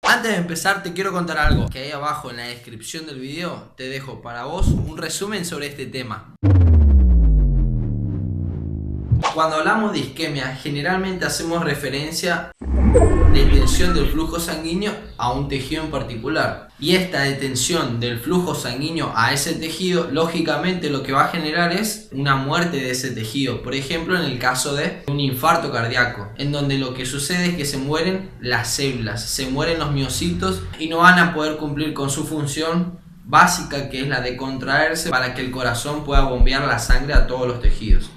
Antes de empezar te quiero contar algo, que ahí abajo en la descripción del video te dejo para vos un resumen sobre este tema. Cuando hablamos de isquemia, generalmente hacemos referencia de detención del flujo sanguíneo a un tejido en particular. Y esta detención del flujo sanguíneo a ese tejido, lógicamente lo que va a generar es una muerte de ese tejido. Por ejemplo, en el caso de un infarto cardíaco, en donde lo que sucede es que se mueren las células, se mueren los miocitos y no van a poder cumplir con su función básica, que es la de contraerse para que el corazón pueda bombear la sangre a todos los tejidos.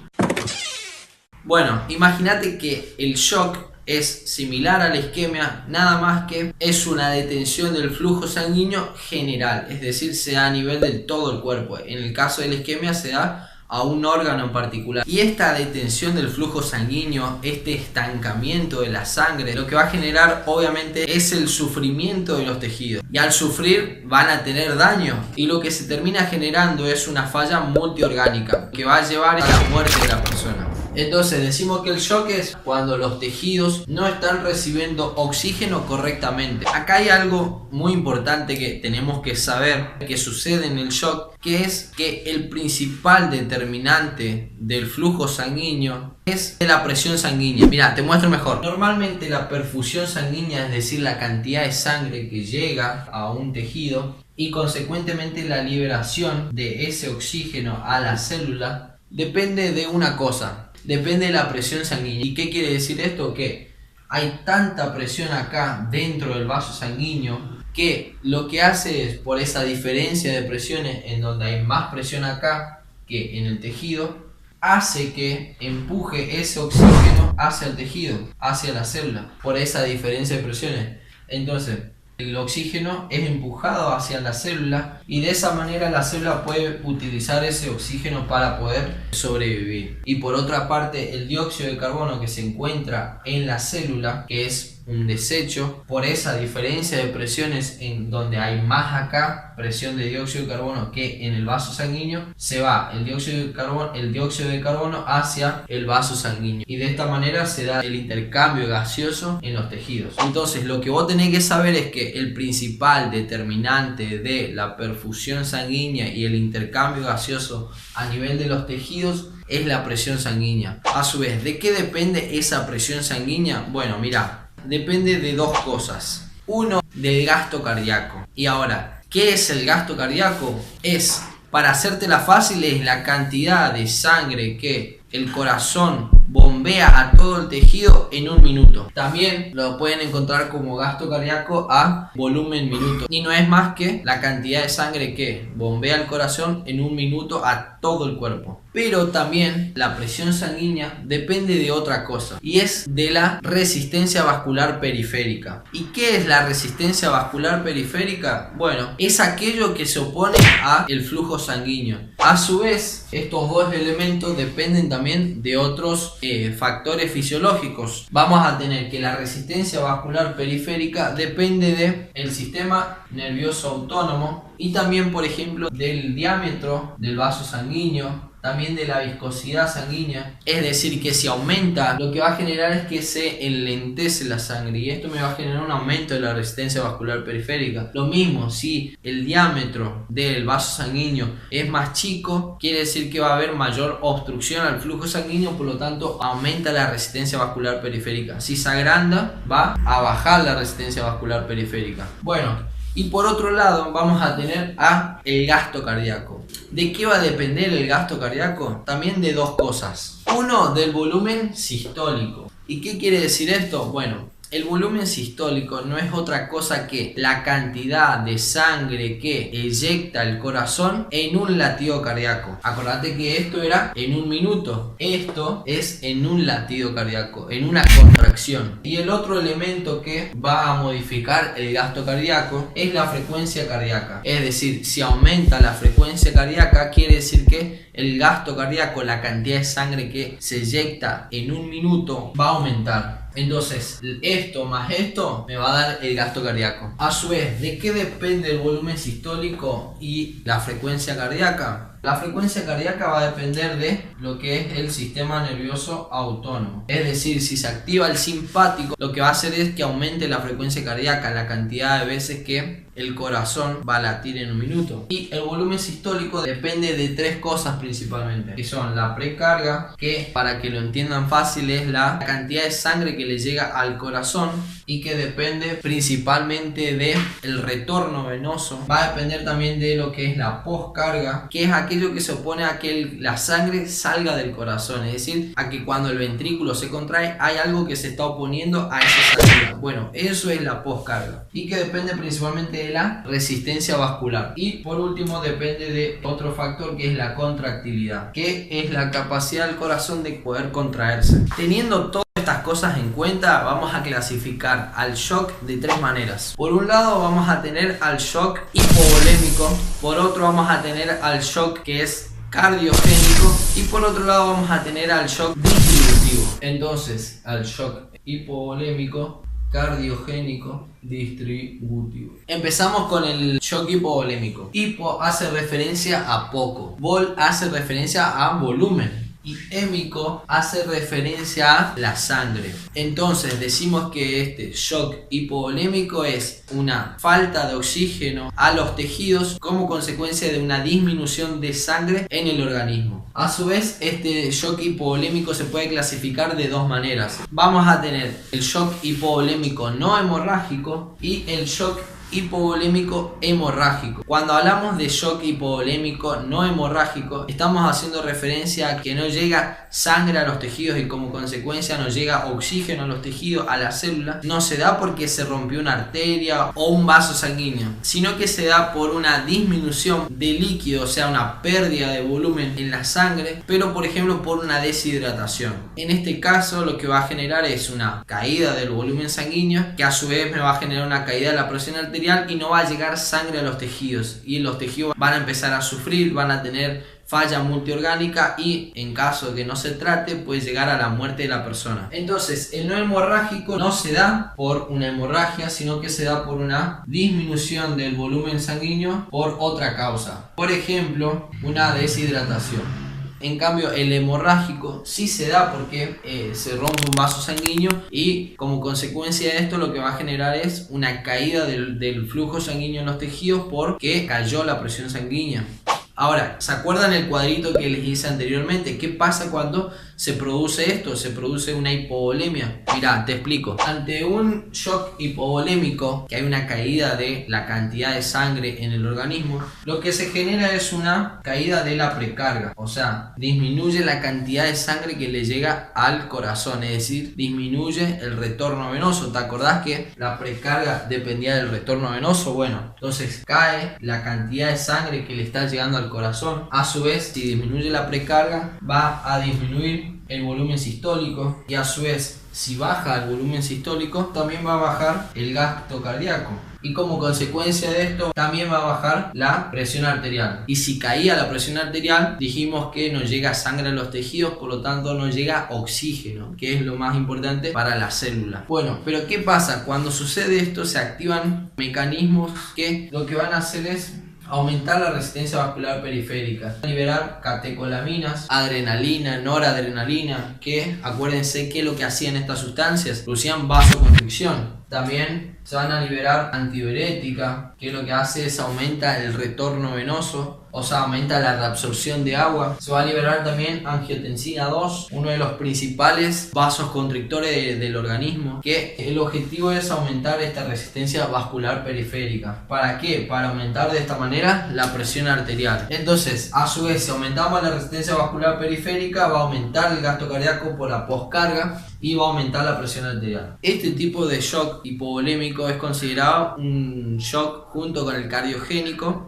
Bueno, imagínate que el shock es similar a la isquemia, nada más que es una detención del flujo sanguíneo general, es decir, se da a nivel de todo el cuerpo. En el caso de la isquemia se da a un órgano en particular. Y esta detención del flujo sanguíneo, este estancamiento de la sangre, lo que va a generar obviamente es el sufrimiento de los tejidos. Y al sufrir van a tener daño. Y lo que se termina generando es una falla multiorgánica que va a llevar a la muerte de la persona. Entonces decimos que el shock es cuando los tejidos no están recibiendo oxígeno correctamente. Acá hay algo muy importante que tenemos que saber que sucede en el shock, que es que el principal determinante del flujo sanguíneo es la presión sanguínea. Mira, te muestro mejor. Normalmente la perfusión sanguínea, es decir, la cantidad de sangre que llega a un tejido y consecuentemente la liberación de ese oxígeno a la célula, depende de una cosa. Depende de la presión sanguínea. ¿Y qué quiere decir esto? Que hay tanta presión acá dentro del vaso sanguíneo que lo que hace es, por esa diferencia de presiones en donde hay más presión acá que en el tejido, hace que empuje ese oxígeno hacia el tejido, hacia la célula, por esa diferencia de presiones. Entonces el oxígeno es empujado hacia la célula y de esa manera la célula puede utilizar ese oxígeno para poder sobrevivir. Y por otra parte, el dióxido de carbono que se encuentra en la célula, que es un desecho, por esa diferencia de presiones en donde hay más acá presión de dióxido de carbono que en el vaso sanguíneo, se va el dióxido de carbono hacia el vaso sanguíneo y de esta manera se da el intercambio gaseoso en los tejidos. Entonces lo que vos tenés que saber es que el principal determinante de la perfusión sanguínea y el intercambio gaseoso a nivel de los tejidos es la presión sanguínea. A su vez, ¿de qué depende esa presión sanguínea? Bueno, mira, depende de dos cosas. Uno, del gasto cardíaco. Y ahora, ¿qué es el gasto cardíaco? Es, para hacértela fácil, es la cantidad de sangre que el corazón bombea a todo el tejido en un minuto. También lo pueden encontrar como gasto cardíaco a volumen minuto. Y no es más que la cantidad de sangre que bombea el corazón en un minuto a todo el cuerpo. Pero también la presión sanguínea depende de otra cosa, y es de la resistencia vascular periférica. ¿Y qué es la resistencia vascular periférica? Bueno, es aquello que se opone a el flujo sanguíneo. A su vez, estos dos elementos dependen también de otros factores fisiológicos. Vamos a tener que la resistencia vascular periférica depende del sistema nervioso autónomo y también, por ejemplo, del diámetro del vaso sanguíneo, también de la viscosidad sanguínea. Es decir, que si aumenta, lo que va a generar es que se enlentece la sangre y esto me va a generar un aumento de la resistencia vascular periférica. Lo mismo, si el diámetro del vaso sanguíneo es más chico, quiere decir que va a haber mayor obstrucción al flujo sanguíneo, por lo tanto aumenta la resistencia vascular periférica. Si se agranda, va a bajar la resistencia vascular periférica. Bueno, y por otro lado vamos a tener el gasto cardíaco. ¿De qué va a depender el gasto cardíaco? También de dos cosas. Uno, del volumen sistólico. ¿Y qué quiere decir esto? Bueno, el volumen sistólico no es otra cosa que la cantidad de sangre que eyecta el corazón en un latido cardíaco. Acordate que esto era en un minuto. Esto es en un latido cardíaco, en una contracción. Y el otro elemento que va a modificar el gasto cardíaco es la frecuencia cardíaca. Es decir, si aumenta la frecuencia cardíaca, quiere decir que el gasto cardíaco, la cantidad de sangre que se eyecta en un minuto, va a aumentar. Entonces, esto más esto me va a dar el gasto cardíaco. A su vez, ¿de qué depende el volumen sistólico y la frecuencia cardíaca? La frecuencia cardíaca va a depender de lo que es el sistema nervioso autónomo. Es decir, si se activa el simpático, lo que va a hacer es que aumente la frecuencia cardíaca, la cantidad de veces que el corazón va a latir en un minuto. Y el volumen sistólico depende de tres cosas principalmente, que son la precarga, que para que lo entiendan fácil es la cantidad de sangre que le llega al corazón, y que depende principalmente de el retorno venoso. Va a depender también de lo que es la poscarga, que es aquello que se opone a que la sangre salga del corazón, es decir, a que cuando el ventrículo se contrae hay algo que se está oponiendo a esa salida. Bueno, eso es la poscarga, y que depende principalmente de la resistencia vascular. Y por último depende de otro factor, que es la contractilidad, que es la capacidad del corazón de poder contraerse. Teniendo todas estas cosas en cuenta, vamos a clasificar al shock de tres maneras. Por un lado vamos a tener al shock hipovolémico, por otro vamos a tener al shock que es cardiogénico, y por otro lado vamos a tener al shock distributivo. Entonces, al shock hipovolémico, cardiogénico, distributivo. Empezamos con el shock hipovolémico. Hipo hace referencia a poco, vol hace referencia a volumen, y hémico hace referencia a la sangre. Entonces decimos que este shock hipovolémico es una falta de oxígeno a los tejidos como consecuencia de una disminución de sangre en el organismo. A su vez, este shock hipovolémico se puede clasificar de dos maneras. Vamos a tener el shock hipovolémico no hemorrágico y el shock hipovolémico hemorrágico. Cuando hablamos de shock hipovolémico no hemorrágico, estamos haciendo referencia a que no llega sangre a los tejidos y como consecuencia no llega oxígeno a los tejidos, a la célula. No se da porque se rompió una arteria o un vaso sanguíneo, sino que se da por una disminución de líquido, o sea, una pérdida de volumen en la sangre, pero por ejemplo por una deshidratación. En este caso lo que va a generar es una caída del volumen sanguíneo, que a su vez me va a generar una caída de la presión arterial y no va a llegar sangre a los tejidos, y los tejidos van a empezar a sufrir, van a tener falla multiorgánica y en caso de que no se trate puede llegar a la muerte de la persona. Entonces el no hemorrágico no se da por una hemorragia, sino que se da por una disminución del volumen sanguíneo por otra causa, por ejemplo una deshidratación. En cambio el hemorrágico sí se da porque se rompe un vaso sanguíneo y como consecuencia de esto lo que va a generar es una caída del flujo sanguíneo en los tejidos porque cayó la presión sanguínea. Ahora, ¿se acuerdan el cuadrito que les hice anteriormente? ¿Qué pasa cuando se produce esto? Se produce una hipovolemia. Mirá, te explico. Ante un shock hipovolémico, que hay una caída de la cantidad de sangre en el organismo, lo que se genera es una caída de la precarga. O sea, disminuye la cantidad de sangre que le llega al corazón, es decir, disminuye el retorno venoso. ¿Te acordás que la precarga dependía del retorno venoso? Bueno, entonces cae la cantidad de sangre que le está llegando al corazón. A su vez, si disminuye la precarga, va a disminuir el volumen sistólico, y a su vez, si baja el volumen sistólico, también va a bajar el gasto cardíaco, y como consecuencia de esto también va a bajar la presión arterial. Y si caía la presión arterial, dijimos que no llega sangre a los tejidos, por lo tanto no llega oxígeno, que es lo más importante para la célula. Bueno, pero ¿qué pasa? Cuando sucede esto se activan mecanismos que lo que van a hacer es aumentar la resistencia vascular periférica, liberar catecolaminas, adrenalina, noradrenalina, que acuérdense que lo que hacían estas sustancias, producían vasoconstricción. También se van a liberar antidiurética, que lo que hace es aumenta el retorno venoso, o sea, aumenta la reabsorción de agua. Se va a liberar también angiotensina 2, uno de los principales vasos constrictores del organismo, que el objetivo es aumentar esta resistencia vascular periférica. ¿Para qué? Para aumentar de esta manera la presión arterial. Entonces, a su vez, si aumentamos la resistencia vascular periférica, va a aumentar el gasto cardíaco por la poscarga y va a aumentar la presión arterial. Este tipo de shock hipovolémico es considerado un shock junto con el cardiogénico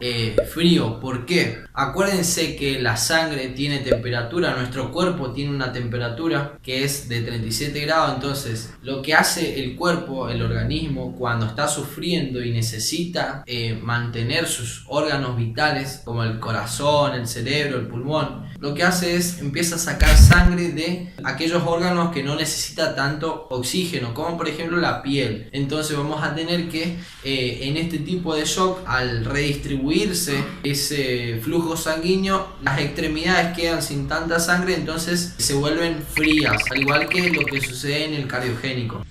frío. ¿Por qué? Acuérdense que la sangre tiene temperatura, nuestro cuerpo tiene una temperatura que es de 37 grados, entonces lo que hace el cuerpo, el organismo, cuando está sufriendo y necesita mantener sus órganos vitales como el corazón, el cerebro, el pulmón, lo que hace es empieza a sacar sangre de aquellos órganos que no necesita tanto oxígeno, como por ejemplo la piel. Entonces vamos a tener que en este tipo de shock, al redistribuirse ese flujo sanguíneo, las extremidades quedan sin tanta sangre, entonces se vuelven frías, al igual que lo que sucede en el cardiogénico.